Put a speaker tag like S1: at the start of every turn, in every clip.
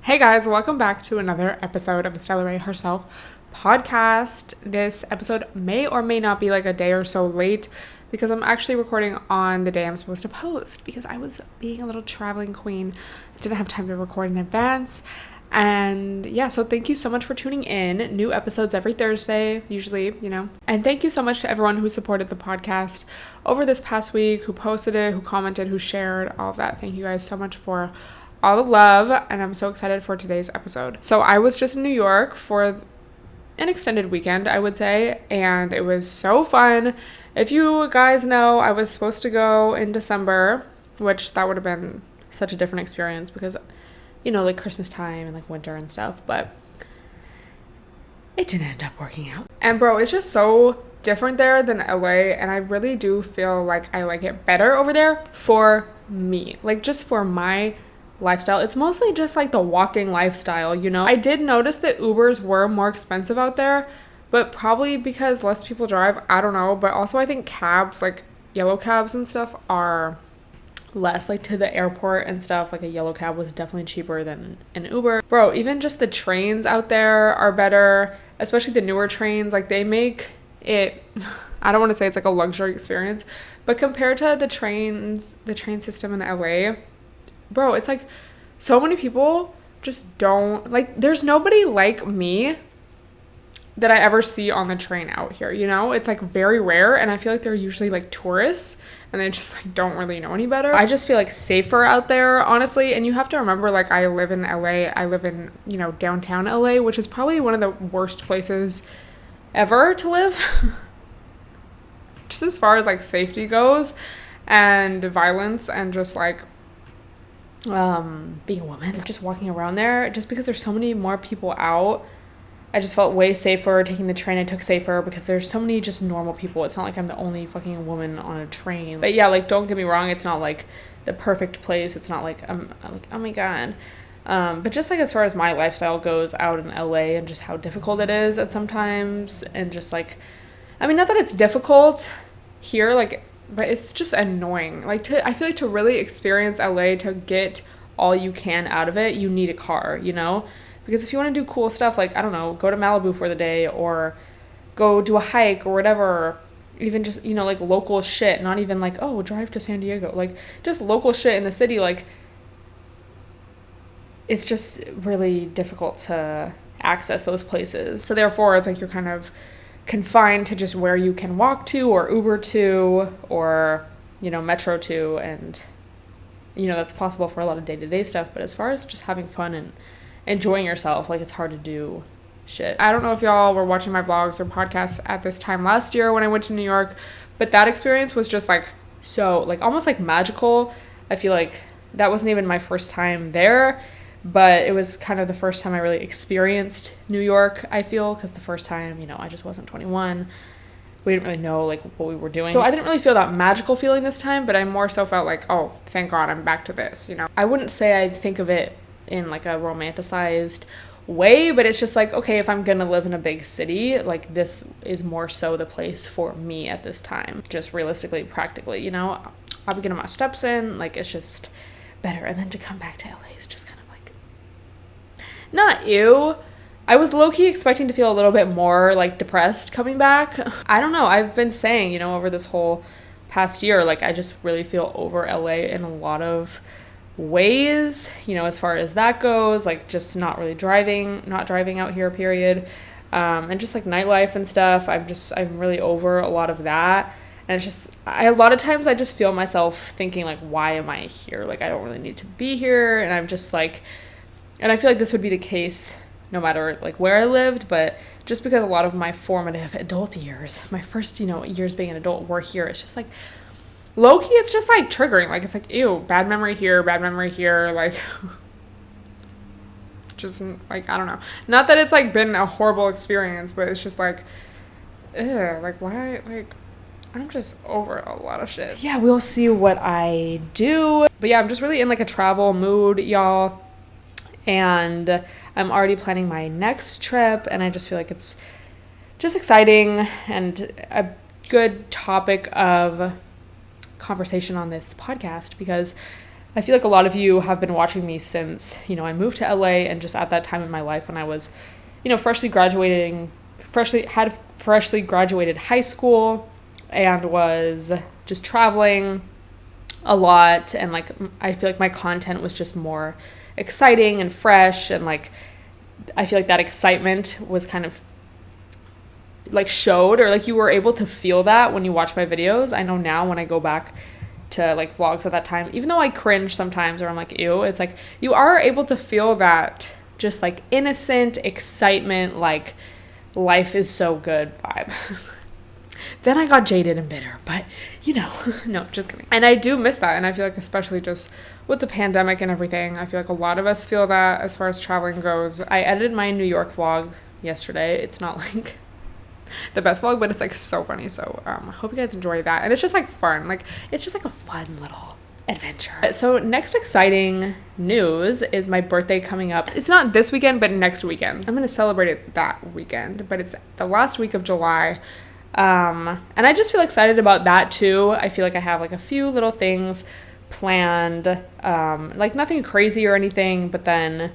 S1: Hey guys, welcome back to another episode of the Stella herself podcast. This episode may or may not be like a day or so late because I'm actually recording on the day I'm supposed to post because I was being a little traveling queen. I didn't have time to record in advance. And yeah, so thank you so much for tuning in. New episodes every Thursday, usually, And thank you so much to everyone who supported the podcast over this past week, who posted it, who commented, who shared, all of that. Thank you guys so much for all the love, and I'm so excited for today's episode. So I was just in New York for an extended weekend, I would say, and it was so fun. If you guys know, I was supposed to go in December, which that would have been such a different experience because, like Christmas time and like winter and stuff, but it didn't end up working out. And bro, it's just so different there than LA, and I really do feel like I like it better over there for me, like just for my lifestyle. It's mostly just like the walking lifestyle, I did notice that Ubers were more expensive out there, but probably because less people drive, I don't know. But also I think cabs, like yellow cabs and stuff, are less, like to the airport and stuff. Like a yellow cab was definitely cheaper than an Uber. Bro, even just the trains out there are better, especially the newer trains. Like they make it, I don't want to say it's like a luxury experience, but compared to the train system in LA, bro, it's like so many people just don't, like, there's nobody like me that I ever see on the train out here, It's like very rare, and I feel like they're usually like tourists and they just like don't really know any better. I just feel like safer out there, honestly. And you have to remember, like, I live in LA. I live in, downtown LA, which is probably one of the worst places ever to live. Just as far as like safety goes and violence and just like being a woman, just walking around there, just because there's so many more people out, I just felt way safer. Taking the train I took safer because there's so many just normal people. It's not like I'm the only fucking woman on a train. But yeah, like, don't get me wrong, it's not like the perfect place. It's not like I'm like, oh my god. But just like as far as my lifestyle goes out in LA and just how difficult it is at sometimes, and just like, I mean, not that it's difficult here, like, but it's just annoying. Like, I feel like to really experience LA, to get all you can out of it, you need a car, Because if you want to do cool stuff, like, I don't know, go to Malibu for the day or go do a hike or whatever, even just, like local shit, not even like, oh, drive to San Diego, like just local shit in the city, like, it's just really difficult to access those places. So therefore, it's like you're kind of confined to just where you can walk to or Uber to or, metro to, and, that's possible for a lot of day-to-day stuff. But as far as just having fun and enjoying yourself, like, it's hard to do shit. I don't know if y'all were watching my vlogs or podcasts at this time last year when I went to New York, but that experience was just like so, like, almost like magical. I feel like that wasn't even my first time there, but it was kind of the first time I really experienced New York, I feel, because the first time, I just wasn't 21. We didn't really know, like, what we were doing. So I didn't really feel that magical feeling this time, but I more so felt like, oh, thank God I'm back to this, I wouldn't say I'd think of it in, like, a romanticized way, but it's just like, okay, if I'm gonna live in a big city, like, this is more so the place for me at this time. Just realistically, practically, I'll be getting my steps in, like, it's just better. And then to come back to LA is just kind of like, not ew. I was low-key expecting to feel a little bit more, like, depressed coming back. I don't know. I've been saying, over this whole past year, like, I just really feel over LA in a lot of ways, as far as that goes, like, just not driving out here, period. And just, like, nightlife and stuff. I'm really over a lot of that. And it's just, a lot of times I just feel myself thinking, like, why am I here? Like, I don't really need to be here. And I'm just like, and I feel like this would be the case no matter, like, where I lived, but just because a lot of my formative adult years, my first, years being an adult were here, it's just like, low-key, it's just like triggering. Like, it's like, ew, bad memory here, like, just, like, I don't know. Not that it's, like, been a horrible experience, but it's just like, ew, like, why, like, I'm just over a lot of shit. Yeah, we'll see what I do. But yeah, I'm just really in, like, a travel mood, y'all. And I'm already planning my next trip, and I just feel like it's just exciting and a good topic of conversation on this podcast because I feel like a lot of you have been watching me since, I moved to LA, and just at that time in my life when I was, freshly graduated high school and was just traveling a lot, and like I feel like my content was just more exciting and fresh, and like I feel like that excitement was kind of like showed, or like you were able to feel that when you watch my videos. I know now when I go back to like vlogs at that time, even though I cringe sometimes or I'm like ew, it's like you are able to feel that just like innocent excitement, like life is so good vibe. Then I got jaded and bitter, but no, just kidding. And I do miss that, and I feel like especially just with the pandemic and everything, I feel like a lot of us feel that as far as traveling goes. I edited my New York vlog yesterday. It's not like the best vlog, but it's like so funny, so I hope you guys enjoy that. And it's just like fun, like it's just like a fun little adventure. So next exciting news is my birthday coming up. It's not this weekend, but next weekend. I'm gonna celebrate it that weekend, but it's the last week of July. And I just feel excited about that too. I feel like I have like a few little things planned, like nothing crazy or anything, but then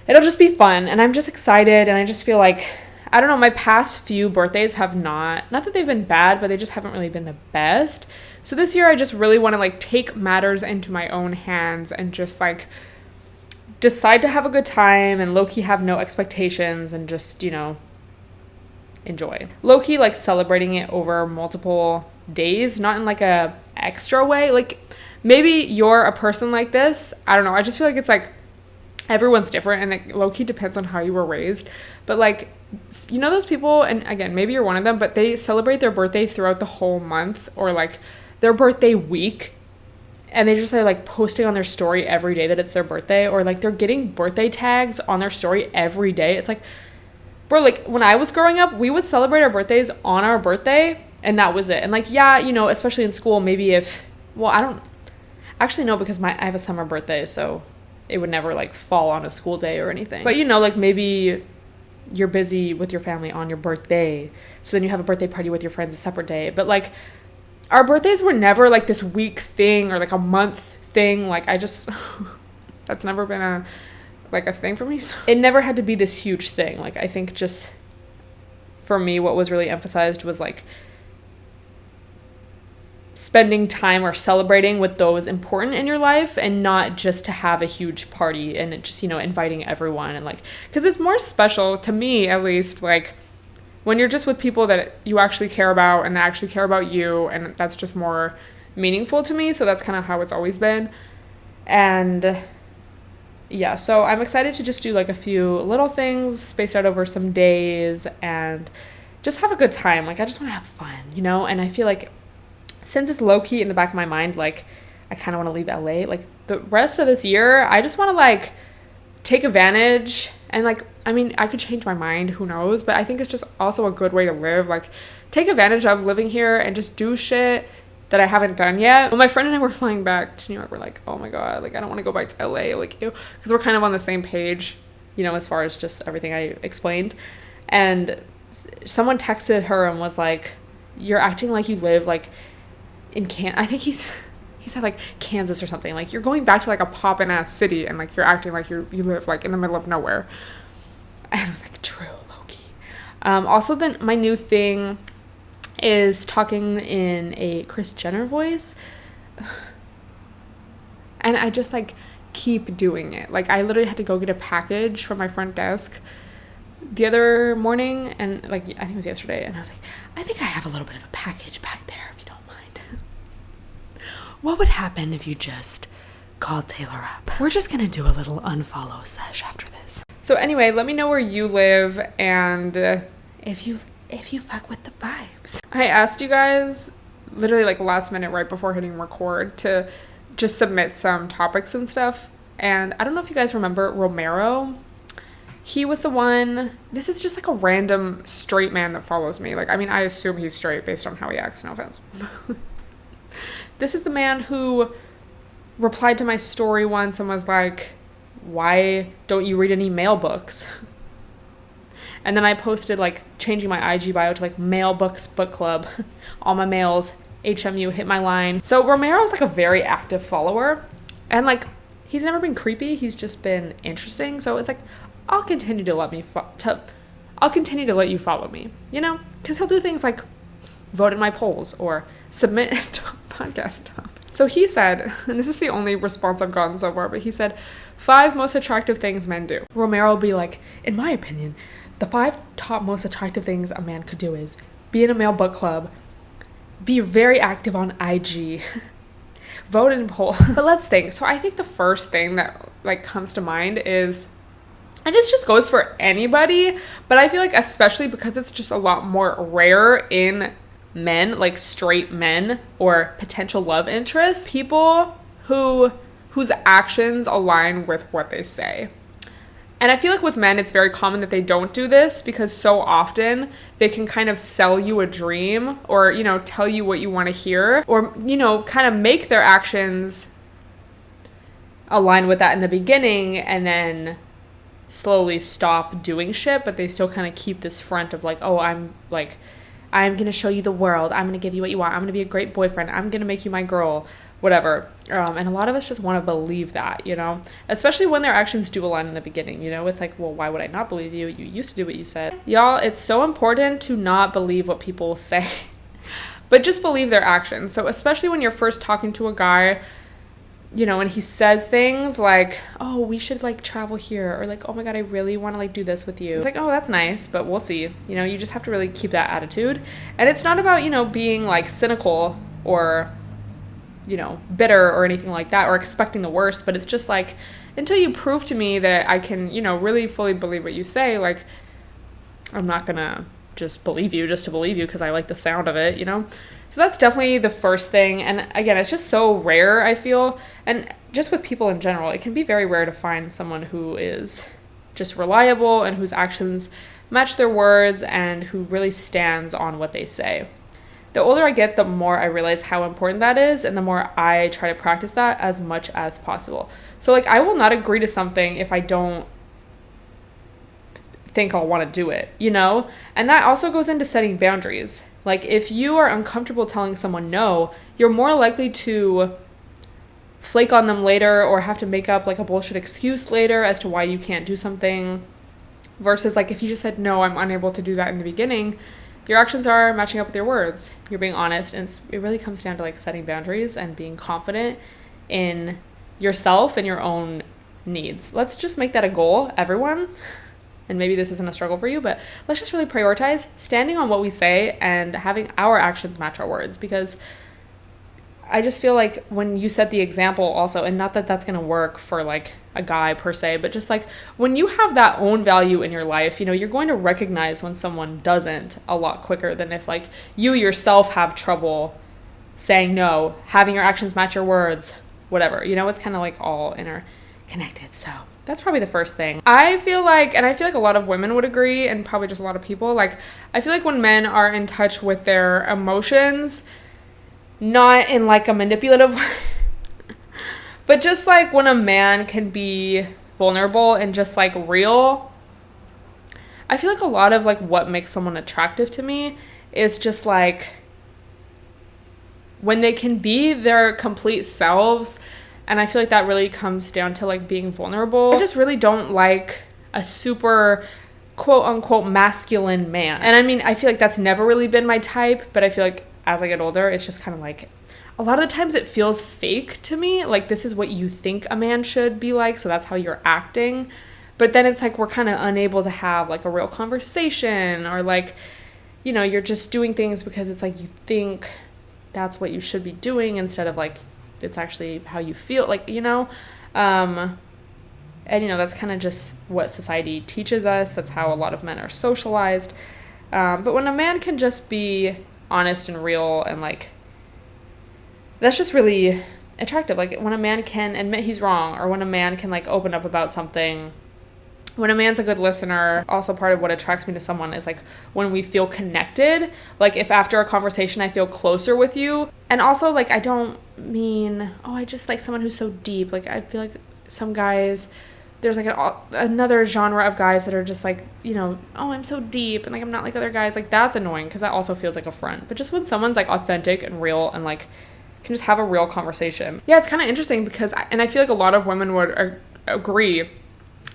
S1: it'll just be fun, and I'm just excited. And I just feel like, I don't know, my past few birthdays have not that they've been bad, but they just haven't really been the best. So this year I just really want to like take matters into my own hands and just like decide to have a good time and low-key have no expectations and just, enjoy. Low-key like celebrating it over multiple days, not in like a extra way. Like maybe you're a person like this. I don't know. I just feel like it's like everyone's different, and it low-key depends on how you were raised. But like, those people, and again, maybe you're one of them, but they celebrate their birthday throughout the whole month, or like their birthday week, and they just are like posting on their story every day that it's their birthday, or like they're getting birthday tags on their story every day. It's like, bro, like when I was growing up, we would celebrate our birthdays on our birthday, and that was it. And like, yeah, especially in school, maybe I don't actually know, because I have a summer birthday, so it would never like fall on a school day or anything. But like maybe you're busy with your family on your birthday, so then you have a birthday party with your friends a separate day. But like our birthdays were never like this week thing or like a month thing. Like I just that's never been a thing for me. So it never had to be this huge thing. Like I think just for me, what was really emphasized was like spending time or celebrating with those important in your life, and not just to have a huge party and it just, inviting everyone, and like, because it's more special to me, at least, like when you're just with people that you actually care about and that actually care about you, and that's just more meaningful to me. So that's kind of how it's always been. And yeah, so I'm excited to just do like a few little things spaced out over some days and just have a good time. Like I just want to have fun, and I feel like since it's low-key in the back of my mind, like I kind of want to leave LA, like the rest of this year, I just want to like take advantage, and like, I mean, I could change my mind, who knows, but I think it's just also a good way to live, like take advantage of living here and just do shit that I haven't done yet. When my friend and I were flying back to New York, we're like, oh my God, like I don't want to go back to LA, like, because we're kind of on the same page, as far as just everything I explained. And someone texted her and was like, you're acting like you live like in I think he said like Kansas or something, like you're going back to like a poppin' ass city, and like you're acting like you live like in the middle of nowhere. And I was like, true, low-key. Also, then my new thing is talking in a Kris Jenner voice, and I just like keep doing it. Like I literally had to go get a package from my front desk the other morning, and like I think it was yesterday, and I was like, I think I have a little bit of a package back there, if you don't mind. What would happen if you just called Taylor up? We're just gonna do a little unfollow sesh after this. So anyway, let me know where you live, and if you fuck with the vibes. I asked you guys literally like last minute right before hitting record to just submit some topics and stuff, and I don't know if you guys remember Romero. He was the one. This is just like a random straight man that follows me. Like, I mean, I assume he's straight based on how he acts, no offense. This is the man who replied to my story once and was like, why don't you read any mail books? And then I posted like changing my IG bio to like mail books book club. All my mails, HMU, hit my line. So Romero's like a very active follower. And like, he's never been creepy. He's just been interesting. So it's like, I'll continue to let you follow me, you know? Because he'll do things like vote in my polls or submit to a podcast. So he said, and this is the only response I've gotten so far, but he said, 5 most attractive things men do. Romero will be like, in my opinion, the 5 top most attractive things a man could do is be in a male book club, be very active on IG, vote in poll. But let's think. So I think the first thing that like comes to mind is, and this just goes for anybody, but I feel like especially because it's just a lot more rare in men, like straight men or potential love interests, people whose actions align with what they say. And I feel like with men, it's very common that they don't do this because so often they can kind of sell you a dream or, you know, tell you what you want to hear or, you know, kind of make their actions align with that in the beginning and then slowly stop doing shit, but they still kind of keep this front of like, oh, I'm going to show you the world. I'm going to give you what you want. I'm going to be a great boyfriend. I'm going to make you my girl, whatever. And a lot of us just want to believe that, you know, especially when their actions do align in the beginning, you know, it's like, well, why would I not believe you? You used to do what you said. Y'all, it's so important to not believe what people say, but just believe their actions. So especially when you're first talking to a guy, you know, and he says things like, oh, we should like travel here, or like, oh my God, I really want to like do this with you. It's like, oh, that's nice, but we'll see. You know, you just have to really keep that attitude. And it's not about, you know, being like cynical or, you know, bitter or anything like that, or expecting the worst, but it's just like, until you prove to me that I can, you know, really fully believe what you say, like, I'm not gonna just believe you just to believe you because I like the sound of it, you know? So that's definitely the first thing. And again, it's just so rare, I feel. And just with people in general, it can be very rare to find someone who is just reliable and whose actions match their words and who really stands on what they say. The older I get, the more I realize how important that is, and the more I try to practice that as much as possible. So like, I will not agree to something if I don't think I'll want to do it, you know? And that also goes into setting boundaries. Like, if you are uncomfortable telling someone no, you're more likely to flake on them later or have to make up like a bullshit excuse later as to why you can't do something, versus like if you just said, no, I'm unable to do that in the beginning, your actions are matching up with your words. You're being honest, and it really comes down to like setting boundaries and being confident in yourself and your own needs. Let's just make that a goal, everyone. And maybe this isn't a struggle for you, but let's just really prioritize standing on what we say and having our actions match our words. Because I just feel like when you set the example also, and not that that's going to work for like a guy per se, but just like when you have that own value in your life, you know, you're going to recognize when someone doesn't a lot quicker than if like you yourself have trouble saying no, having your actions match your words, whatever, you know, it's kind of like all interconnected. So that's probably the first thing. I feel like a lot of women would agree, and probably just a lot of people, like, I feel like when men are in touch with their emotions, not in like a manipulative way, but just like when a man can be vulnerable and just like real, I feel like a lot of like what makes someone attractive to me is just like when they can be their complete selves. And I feel like that really comes down to like being vulnerable. I just really don't like a super quote unquote masculine man. And I mean, I feel like that's never really been my type, but I feel like as I get older, it's just kind of like, a lot of the times it feels fake to me. Like, this is what you think a man should be like, so that's how you're acting. But then it's like we're kind of unable to have like a real conversation, or like, you know, you're just doing things because it's like you think that's what you should be doing instead of like it's actually how you feel, like, you know. And you know, that's kind of just what society teaches us. That's how a lot of men are socialized. But when a man can just be honest and real, and like, that's just really attractive. Like when a man can admit he's wrong, or when a man can like open up about something, when a man's a good listener. Also, part of what attracts me to someone is like when we feel connected. Like if after a conversation I feel closer with you. And also, like, I don't mean, oh, I just like someone who's so deep. Like, I feel like some guys, there's like another genre of guys that are just like, you know, oh, I'm so deep and like I'm not like other guys. Like, that's annoying because that also feels like a front. But just when someone's like authentic and real and like can just have a real conversation. Yeah, it's kind of interesting because, and I feel like a lot of women would agree,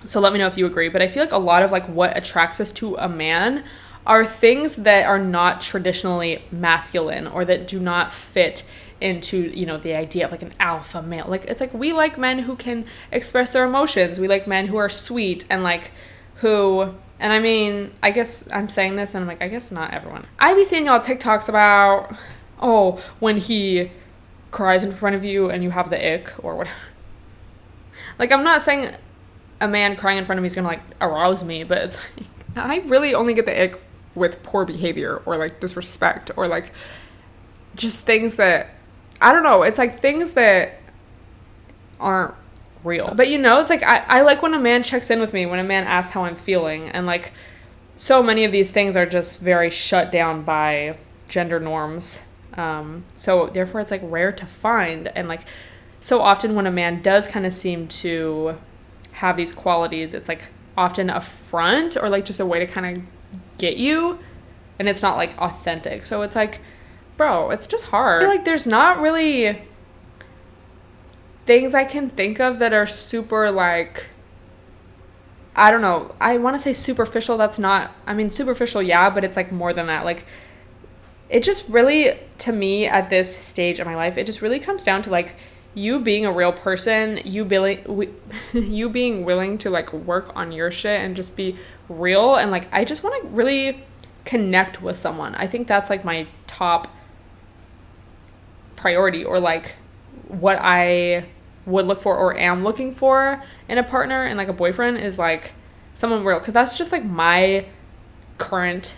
S1: so let me know if you agree, but I feel like a lot of like what attracts us to a man are things that are not traditionally masculine or that do not fit into, you know, the idea of like an alpha male. Like, it's like we like men who can express their emotions. We like men who are sweet and like who, and I mean, I guess I'm saying this and I'm like, I guess not everyone. I be seeing y'all TikToks about, oh, when he cries in front of you and you have the ick or whatever. Like, I'm not saying a man crying in front of me is gonna like arouse me, but it's like, I really only get the ick with poor behavior or like disrespect or like just things that, I don't know, it's like things that aren't real. But you know, it's like I like when a man checks in with me, when a man asks how I'm feeling, and like so many of these things are just very shut down by gender norms. So therefore it's like rare to find, and like so often when a man does kind of seem to have these qualities, it's like often a front or like just a way to kind of get you, and it's not like authentic. So it's like, bro, it's just hard. I feel like there's not really things I can think of that are super like, I don't know, I want to say superficial. That's not, I mean, superficial, yeah, but it's like more than that. Like, it just really, to me at this stage of my life, it just really comes down to like you being a real person, you being willing to like work on your shit and just be real. And like, I just want to really connect with someone. I think that's like my top priority, or like what I would look for or am looking for in a partner and like a boyfriend is like someone real, because that's just like my current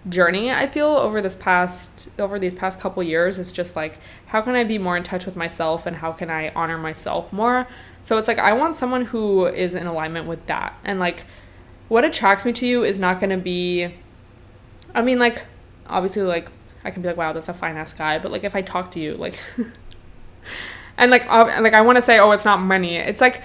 S1: journey. I feel over these past couple years, it's just like, how can I be more in touch with myself and how can I honor myself more? So it's like I want someone who is in alignment with that. And like what attracts me to you is not going to be, I mean, like obviously like I can be like, wow, that's a fine ass guy, but like if I talk to you like and like I want to say, oh, it's not money. It's like,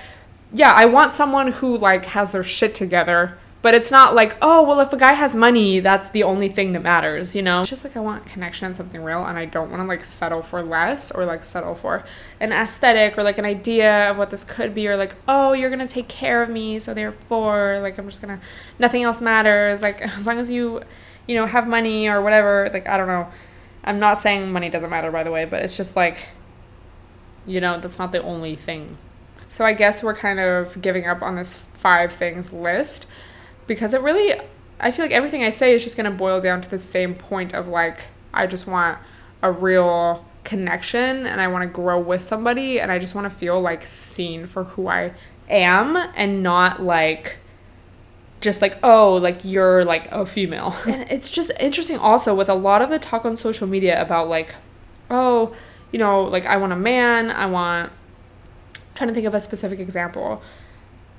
S1: yeah, I want someone who like has their shit together, but it's not like, oh, well, if a guy has money, that's the only thing that matters, you know? It's just like I want connection and something real, and I don't want to like settle for less or like settle for an aesthetic or like an idea of what this could be, or like, oh, you're gonna take care of me, so therefore like I'm just gonna, nothing else matters, like as long as you know, have money or whatever. Like, I don't know. I'm not saying money doesn't matter, by the way, but it's just like, you know, that's not the only thing. So I guess we're kind of giving up on this 5 things list, because it really, I feel like everything I say is just going to boil down to the same point of like, I just want a real connection and I want to grow with somebody, and I just want to feel like seen for who I am and not like just like, oh, like you're like a female. And it's just interesting also with a lot of the talk on social media about like, oh, you know, like I want a man, I'm trying to think of a specific example.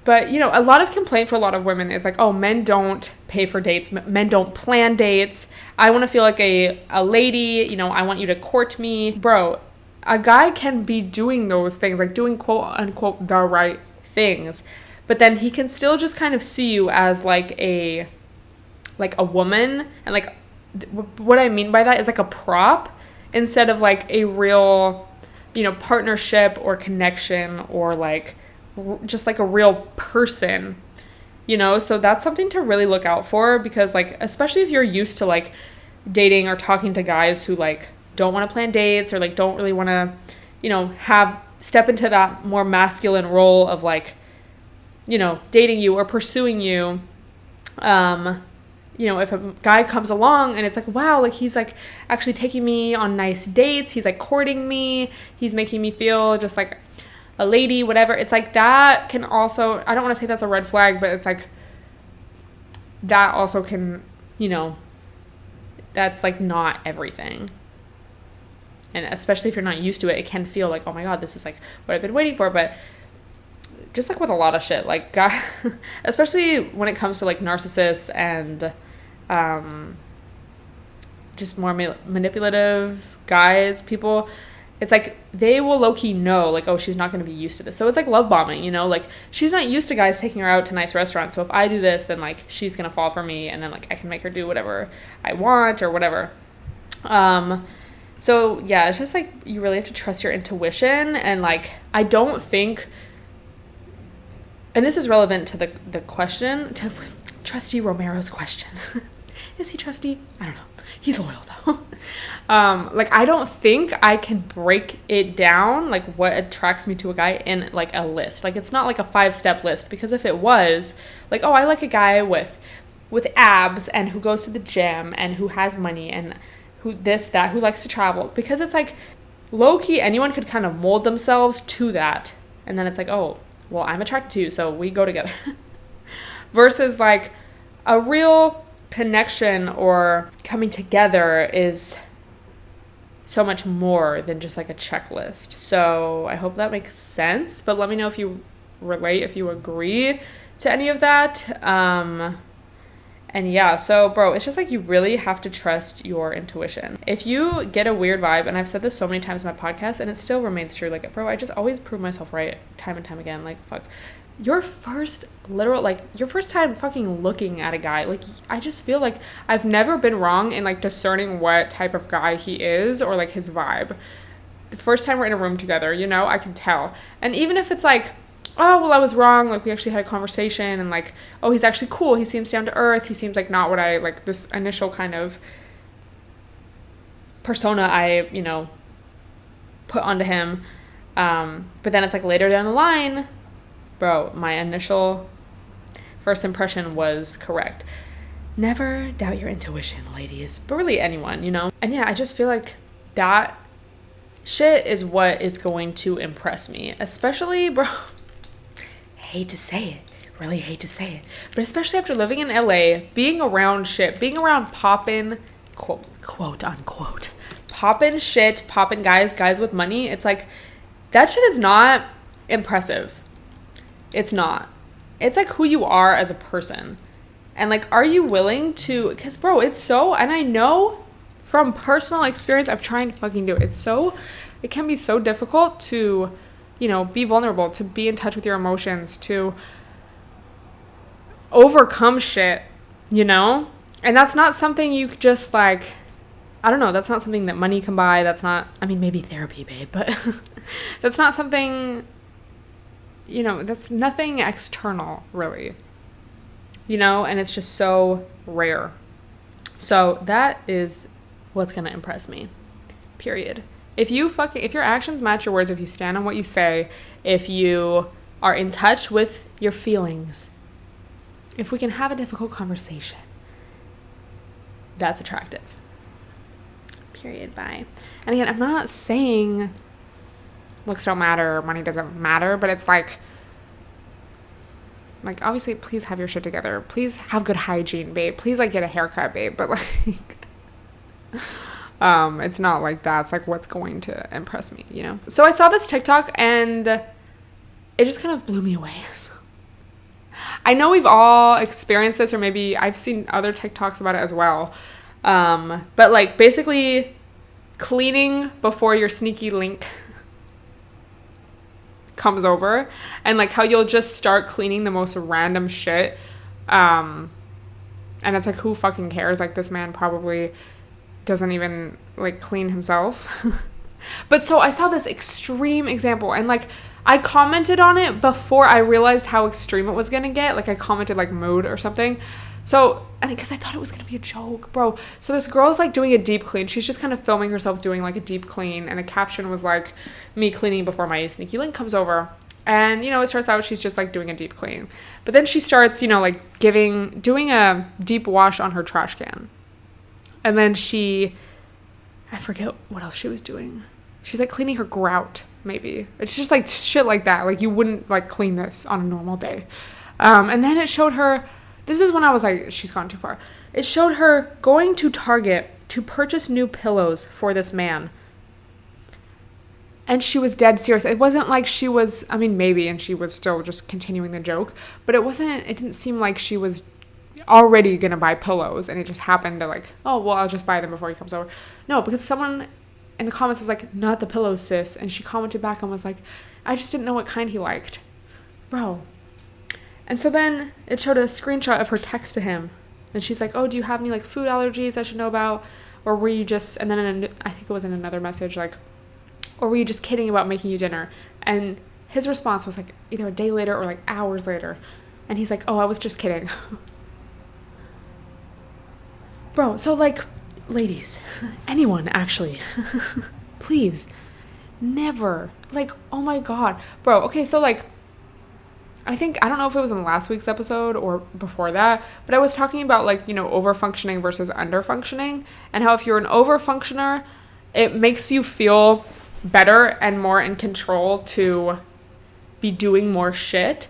S1: But, you know, a lot of complaint for a lot of women is like, oh, men don't pay for dates. Men don't plan dates. I want to feel like a lady, you know, I want you to court me. Bro, a guy can be doing those things, like doing quote unquote the right things. But then he can still just kind of see you as like a woman. And like what I mean by that is like a prop instead of like a real, you know, partnership or connection or like just like a real person, you know? So that's something to really look out for, because like, especially if you're used to like dating or talking to guys who like don't want to plan dates or like don't really want to, you know, step into that more masculine role of like, you know, dating you or pursuing you. You know, if a guy comes along and it's like, wow, like he's like actually taking me on nice dates, he's like courting me, he's making me feel just like a lady, whatever. It's like that can also, I don't want to say that's a red flag, but it's like that also can, you know, that's like not everything. And especially if you're not used to it, it can feel like, oh my God, this is like what I've been waiting for. But just like with a lot of shit, like especially when it comes to like narcissists and just more manipulative guys, people, it's like they will low-key know like, oh, she's not going to be used to this. So it's like love bombing, you know, like she's not used to guys taking her out to nice restaurants. So if I do this, then like she's going to fall for me, and then like I can make her do whatever I want or whatever. So yeah, it's just like you really have to trust your intuition. And like, I don't think, and this is relevant to the question, to Trusty Romero's question. Is he trusty? I don't know. He's loyal though. Like, I don't think I can break it down, like what attracts me to a guy in like a list. Like, it's not like a 5-step list, because if it was like, oh, I like a guy with abs and who goes to the gym and who has money and who this, that, who likes to travel, because it's like low key, anyone could kind of mold themselves to that. And then it's like, oh, well, I'm attracted to you, so we go together. Versus like a real connection or coming together is so much more than just like a checklist. So I hope that makes sense, but let me know if you relate, if you agree to any of that. And yeah, so bro, it's just like you really have to trust your intuition. If you get a weird vibe, and I've said this so many times in my podcast and it still remains true, like bro, I just always prove myself right time and time again. Like, fuck, your first time fucking looking at a guy, like, I just feel like I've never been wrong in like discerning what type of guy he is or like his vibe. The first time we're in a room together, you know, I can tell. And even if it's like, oh, well, I was wrong, like we actually had a conversation and like, oh, he's actually cool, he seems down to earth, he seems like not what I like, this initial kind of persona I, you know, put onto him. But then it's like later down the line, bro, my initial first impression was correct. Never doubt your intuition, ladies, but really anyone, you know? And yeah, I just feel like that shit is what is going to impress me, especially, bro, hate to say it, really hate to say it, but especially after living in LA, being around poppin', quote unquote, poppin' shit, poppin' guys with money, it's like, that shit is not impressive. It's not. It's like who you are as a person. And like, are you willing to, because bro, it's so, and I know from personal experience, I've tried to fucking do it. It can be so difficult to, you know, be vulnerable, to be in touch with your emotions, to overcome shit, you know? And that's not something you just like, I don't know, that's not something that money can buy. That's not, I mean, maybe therapy, babe, but that's not something, you know, that's nothing external, really, you know? And it's just so rare. So that is what's going to impress me, period. If your actions match your words, if you stand on what you say, if you are in touch with your feelings, if we can have a difficult conversation, that's attractive. Period. Bye. And again, I'm not saying looks don't matter, money doesn't matter, but it's like obviously, please have your shit together. Please have good hygiene, babe. Please like get a haircut, babe. But like, it's not like that. It's like what's going to impress me, you know? So I saw this TikTok and it just kind of blew me away. I know we've all experienced this, or maybe I've seen other TikToks about it as well. But like basically cleaning before your sneaky link comes over, and like how you'll just start cleaning the most random shit. And it's like, who fucking cares? Like, this man probably doesn't even like clean himself. But so I saw this extreme example, and like I commented on it before I realized how extreme it was gonna get. Like I commented like mood or something. So, and because I thought it was gonna be a joke, bro. So this girl's like doing a deep clean. She's just kind of filming herself doing like a deep clean, and the caption was like, me cleaning before my sneaky link comes over. And, you know, it starts out, she's just like doing a deep clean. But then she starts, you know, like doing a deep wash on her trash can. And then I forget what else she was doing. She's like cleaning her grout, maybe. It's just like shit like that. Like you wouldn't like clean this on a normal day. And then it showed her, this is when I was like, she's gone too far. It showed her going to Target to purchase new pillows for this man. And she was dead serious. It wasn't like she was, I mean, maybe, and she was still just continuing the joke, but it didn't seem like she was already going to buy pillows, and it just happened to like, oh, well, I'll just buy them before he comes over. No, because someone in the comments was like, not the pillows, sis. And she commented back and was like, I just didn't know what kind he liked. Bro. And so then it showed a screenshot of her text to him. And she's like, oh, do you have any like food allergies I should know about? Or were you just, and then I think it was in another message, like, or were you just kidding about making you dinner? And his response was like either a day later or like hours later. And he's like, oh, I was just kidding. Bro, so like, ladies, anyone actually, please, never, like, oh my God. Bro, okay, so like, I don't know if it was in last week's episode or before that, but I was talking about like, you know, over-functioning versus under-functioning, and how if you're an over-functioner, it makes you feel better and more in control to be doing more shit.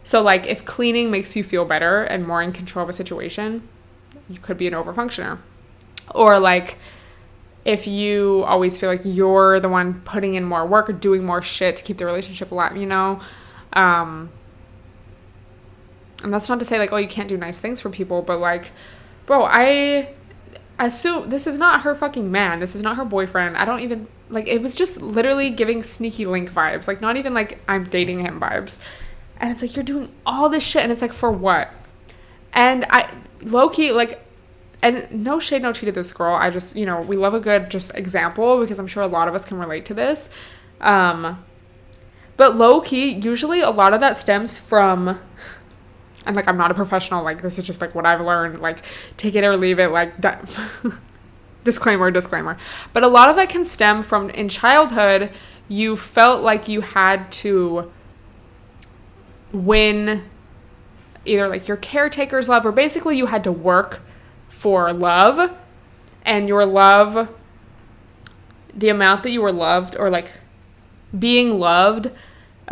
S1: So like if cleaning makes you feel better and more in control of a situation, you could be an over-functioner. Or like if you always feel like you're the one putting in more work or doing more shit to keep the relationship alive, you know? And that's not to say like, oh, you can't do nice things for people, but like, bro, I assume this is not her fucking man. This is not her boyfriend. I don't even, like, it was just literally giving sneaky link vibes. Like, not even like I'm dating him vibes. And it's like, you're doing all this shit and it's like, for what? And I, low-key, like, and no shade, no tea to this girl. I just, you know, we love a good just example because I'm sure a lot of us can relate to this. But low-key, usually a lot of that stems from, and like, I'm not a professional, like, this is just like what I've learned, like, take it or leave it, like, that disclaimer. But a lot of that can stem from, in childhood, you felt like you had to win either like your caretaker's love, or basically you had to work for love, and your love, the amount that you were loved, or like being loved,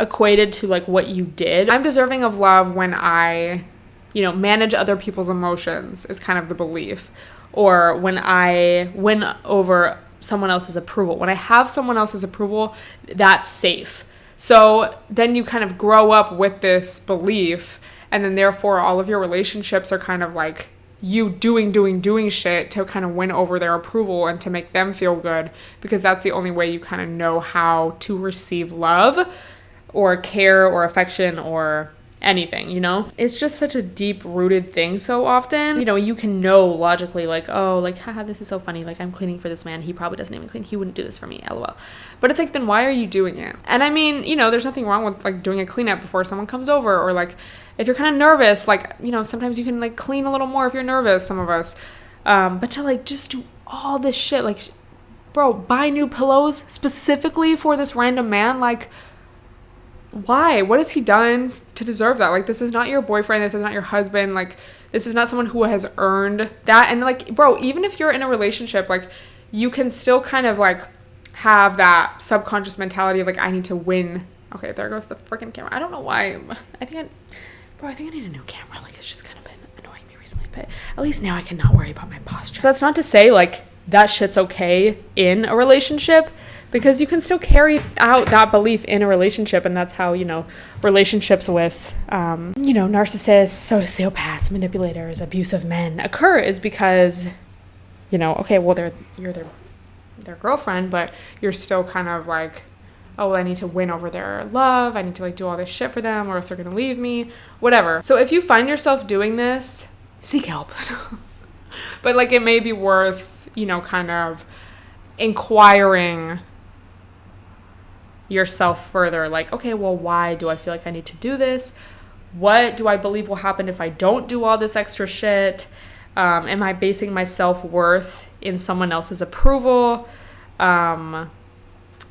S1: equated to like what you did. I'm deserving of love when I, you know, manage other people's emotions, is kind of the belief. Or when I win over someone else's approval. When I have someone else's approval, that's safe. So then you kind of grow up with this belief, and then therefore all of your relationships are kind of like you doing shit to kind of win over their approval and to make them feel good, because that's the only way you kind of know how to receive love or care or affection or anything, you know? It's just such a deep-rooted thing so often. You know, you can know logically, like, oh, like, haha, this is so funny. Like, I'm cleaning for this man. He probably doesn't even clean. He wouldn't do this for me, lol. But it's like, then why are you doing it? And I mean, you know, there's nothing wrong with, like, doing a cleanup before someone comes over. Or, like, if you're kind of nervous, like, you know, sometimes you can, like, clean a little more if you're nervous, some of us. But to, like, just do all this shit, like, bro, buy new pillows specifically for this random man, like, why? What has he done to deserve that? Like, this is not your boyfriend. This is not your husband. Like, this is not someone who has earned that. And like, bro, even if you're in a relationship, like, you can still kind of like have that subconscious mentality of like, I need to win. Okay, there goes the freaking camera. I don't know why. I think I need a new camera. Like, it's just kind of been annoying me recently, but at least now I can not worry about my posture. So that's not to say like that shit's okay in a relationship, because you can still carry out that belief in a relationship. And that's how, you know, relationships with, you know, narcissists, sociopaths, manipulators, abusive men occur, is because, you know, okay, well, you're their girlfriend, but you're still kind of like, oh, well, I need to win over their love. I need to like do all this shit for them, or else they're going to leave me, whatever. So if you find yourself doing this, seek help. But like, it may be worth, you know, kind of inquiring yourself further, like, okay, well, why do I feel like I need to do this? What do I believe will happen if I don't do all this extra shit? Am I basing my self-worth in someone else's approval? And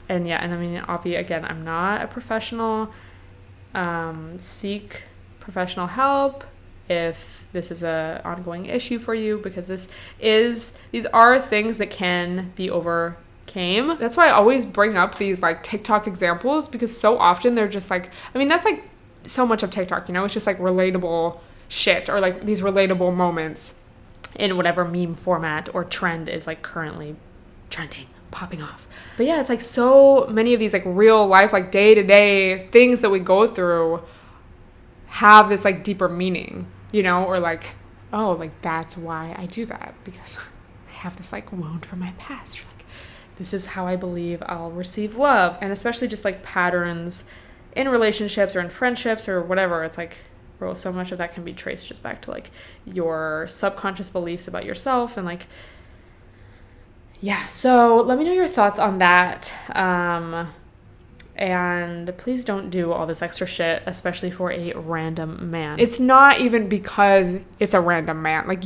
S1: yeah, and I mean, obviously, again, I'm not a professional. Seek professional help if this is a ongoing issue for you, because these are things that can be overcame. That's why I always bring up these like TikTok examples, because so often they're just like, I mean, that's like so much of TikTok, you know, it's just like relatable shit, or like these relatable moments in whatever meme format or trend is like currently trending, popping off. But yeah, it's like so many of these like real life, like day-to-day things that we go through have this like deeper meaning, you know, or like, oh, like that's why I do that, because I have this like wound from my past. This is how I believe I'll receive love. And especially just like patterns in relationships or in friendships or whatever. It's like, bro, so much of that can be traced just back to like your subconscious beliefs about yourself. And like, Yeah, so let me know your thoughts on that. And please don't do all this extra shit, especially for a random man. It's not even because it's a random man. Like,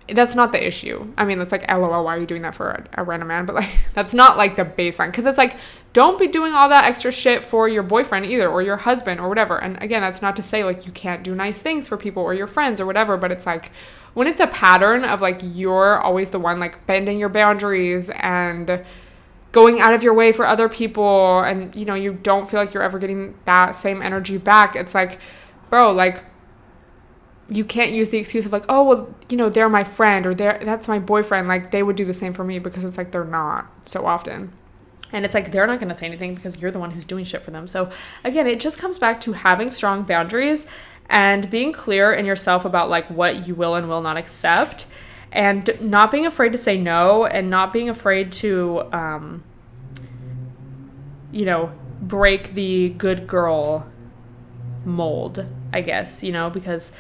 S1: that's not the issue. I mean, it's like, LOL, why are you doing that for a random man? But like, that's not like the baseline. Because it's like, don't be doing all that extra shit for your boyfriend either, or your husband or whatever. And again, that's not to say like you can't do nice things for people or your friends or whatever. But it's like, when it's a pattern of like, you're always the one like bending your boundaries and going out of your way for other people, and you know, you don't feel like you're ever getting that same energy back. It's like, bro, like, you can't use the excuse of like, oh, well, you know, they're my friend, or that's my boyfriend, like they would do the same for me, because it's like, they're not so often. And it's like, they're not going to say anything because you're the one who's doing shit for them. So again, it just comes back to having strong boundaries and being clear in yourself about like what you will and will not accept, and not being afraid to say no, and not being afraid to, you know, break the good girl mold, I guess, you know, because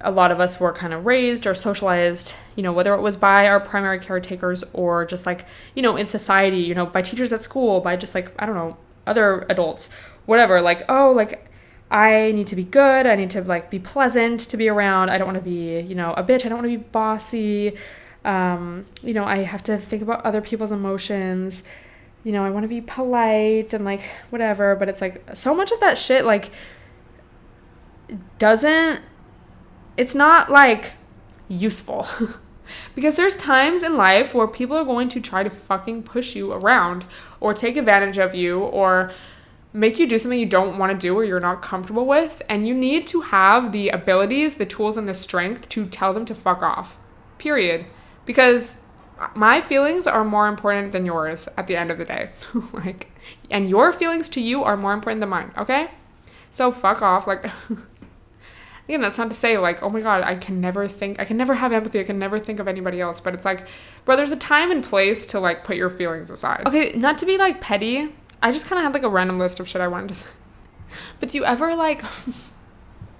S1: a lot of us were kind of raised or socialized, you know, whether it was by our primary caretakers or just like, you know, in society, you know, by teachers at school, by just like, I don't know, other adults, whatever, like, oh, like, I need to be good. I need to like be pleasant to be around. I don't want to be, you know, a bitch. I don't want to be bossy. You know, I have to think about other people's emotions. You know, I want to be polite and like whatever. But it's like so much of that shit like it's not like useful. Because there's times in life where people are going to try to fucking push you around or take advantage of you or make you do something you don't want to do or you're not comfortable with. And you need to have the abilities, the tools, and the strength to tell them to fuck off. Period. Because my feelings are more important than yours at the end of the day. Like, and your feelings to you are more important than mine, okay? So fuck off. Like, again, that's not to say like, oh my God, I can never have empathy. I can never think of anybody else. But it's like, bro, there's a time and place to like put your feelings aside. Okay, not to be like petty. I just kind of had like a random list of shit I wanted to say. But do you ever like,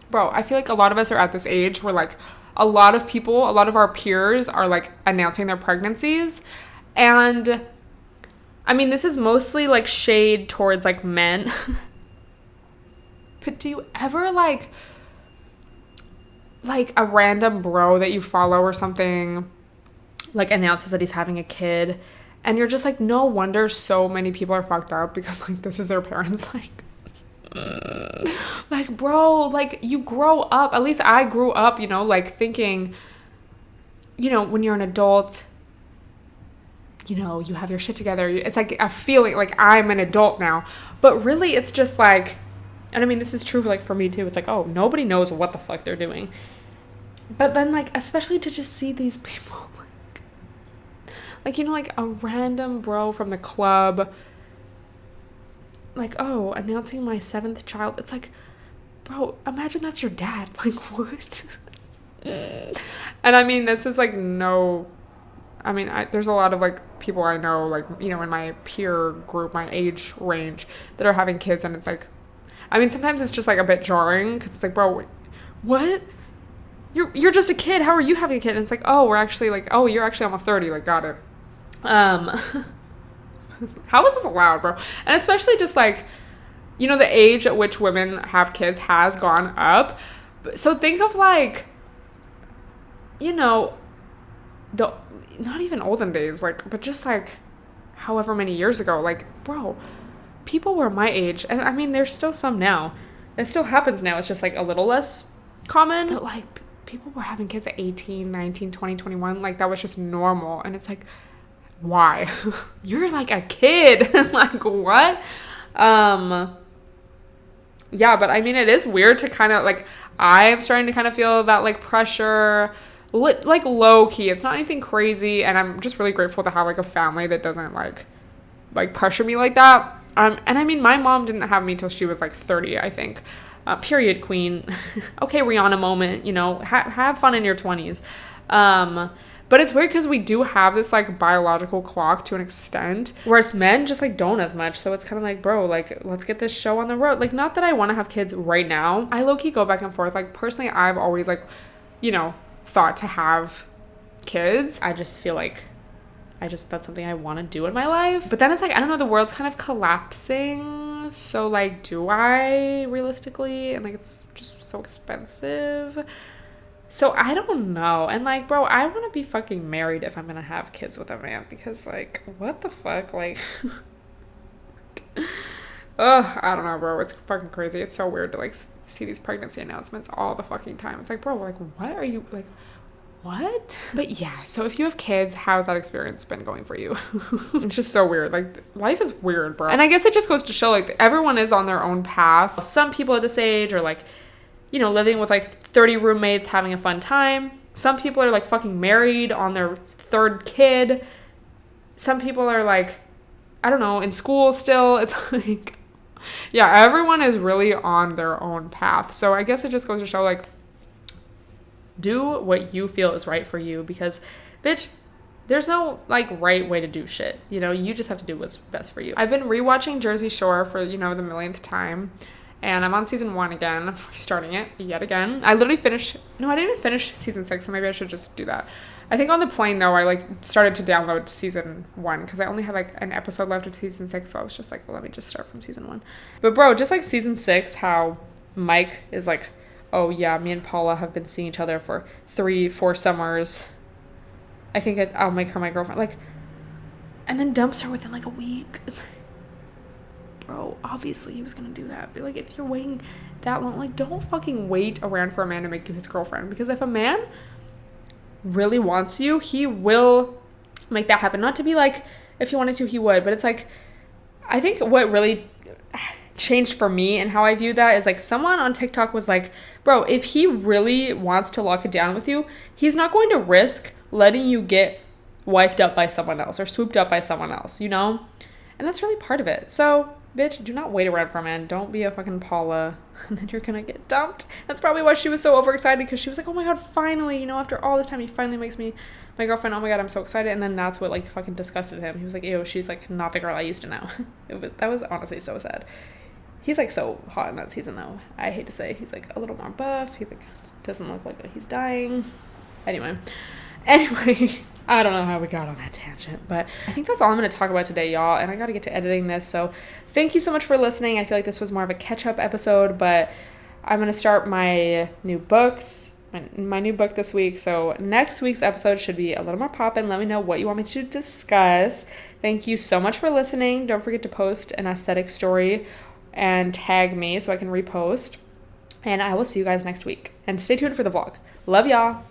S1: bro, I feel like a lot of us are at this age where like a lot of our peers are like announcing their pregnancies. And I mean, this is mostly like shade towards like men. But do you ever like a random bro that you follow or something like announces that he's having a kid, and you're just like, no wonder so many people are fucked up because like this is their parents. Like bro, like you grow up, at least I grew up, you know, like thinking, you know, when you're an adult, you know, you have your shit together. It's like a feeling like I'm an adult now. But really it's just like, and I mean, this is true like for me too. It's like, oh, nobody knows what the fuck they're doing. But then like, especially to just see these people like, you know, like a random bro from the club, like, oh, announcing my 7th child. It's like, bro, imagine that's your dad. Like, what? And I mean, this is like there's a lot of like people I know, like, you know, in my peer group, my age range, that are having kids, and it's like, I mean, sometimes it's just like a bit jarring because it's like, bro, what? You're just a kid. How are you having a kid? And it's like, oh, we're actually like, oh, you're actually almost 30. Like, got it. How is this allowed, bro? And especially just like, you know, the age at which women have kids has gone up. So think of like, you know, not even olden days, like, but just like however many years ago, like, bro, people were my age, and I mean, there's still some now. It still happens now. It's just like a little less common, but like people were having kids at 18, 19, 20, 21. Like that was just normal. And it's like, why? You're like a kid. Like what? Yeah, but I mean, it is weird to kind of like, I am starting to kind of feel that like pressure, like low key. It's not anything crazy. And I'm just really grateful to have like a family that doesn't like pressure me like that. And I mean, my mom didn't have me till she was like 30, I think. Period queen. Okay, Rihanna moment, you know, have fun in your 20s. But it's weird because we do have this like biological clock to an extent, whereas men just like don't as much. So it's kind of like, bro, like, let's get this show on the road. Like, not that I want to have kids right now. I low-key go back and forth. Like, personally, I've always like, you know, thought to have kids, I just feel like that's something I want to do in my life. But then it's like, I don't know, the world's kind of collapsing. So like, do I realistically? And like, it's just so expensive. So I don't know. And like, bro, I want to be fucking married if I'm going to have kids with a man, because like, what the fuck? Like, ugh, I don't know, bro. It's fucking crazy. It's so weird to like see these pregnancy announcements all the fucking time. It's like, bro, like, what are you, like, what? But yeah, so if you have kids, how's that experience been going for you? It's just so weird. Like, life is weird, bro. And I guess it just goes to show, like, everyone is on their own path. Some people at this age are like, you know, living with like 30 roommates, having a fun time. Some people are like fucking married on their third kid. Some people are like, I don't know, in school still. It's like, yeah, everyone is really on their own path. So I guess it just goes to show, like, do what you feel is right for you, because, bitch, there's no, like, right way to do shit. You know, you just have to do what's best for you. I've been rewatching Jersey Shore for, you know, the millionth time, and I'm on season 1 again. I'm restarting it yet again. I literally finished, no, I didn't even finish season 6, so maybe I should just do that. I think on the plane, though, I, like, started to download season 1, because I only had, like, an episode left of season 6, so I was just like, well, let me just start from season 1. But, bro, just, like, season 6, how Mike is, like, oh, yeah, me and Paula have been seeing each other for 3-4 summers. I think I'll make her my girlfriend. Like, and then dumps her within, like, a week. It's like, bro, obviously he was going to do that. But, like, if you're waiting that long, like, don't fucking wait around for a man to make you his girlfriend. Because if a man really wants you, he will make that happen. Not to be like, if he wanted to, he would. But it's like, I think what really changed for me and how I view that is, like, someone on TikTok was like, bro, if he really wants to lock it down with you, he's not going to risk letting you get wifed up by someone else or swooped up by someone else, you know? And that's really part of it. So, bitch, do not wait around for a man. Don't be a fucking Paula, and then you're gonna get dumped. That's probably why she was so overexcited, because she was like, oh my god, finally, you know, after all this time, he finally makes me my girlfriend. Oh my god, I'm so excited. And then that's what, like, fucking disgusted him. He was like, ew, she's, like, not the girl I used to know. That was honestly so sad. He's, like, so hot in that season, though. I hate to say. He's, like, a little more buff. He, like, doesn't look like he's dying. Anyway, I don't know how we got on that tangent, but I think that's all I'm going to talk about today, y'all, and I got to get to editing this, so thank you so much for listening. I feel like this was more of a catch-up episode, but I'm going to start my new books, my new book this week, so next week's episode should be a little more poppin'. Let me know what you want me to discuss. Thank you so much for listening. Don't forget to post an aesthetic story and tag me so I can repost. And I will see you guys next week. And stay tuned for the vlog. Love y'all.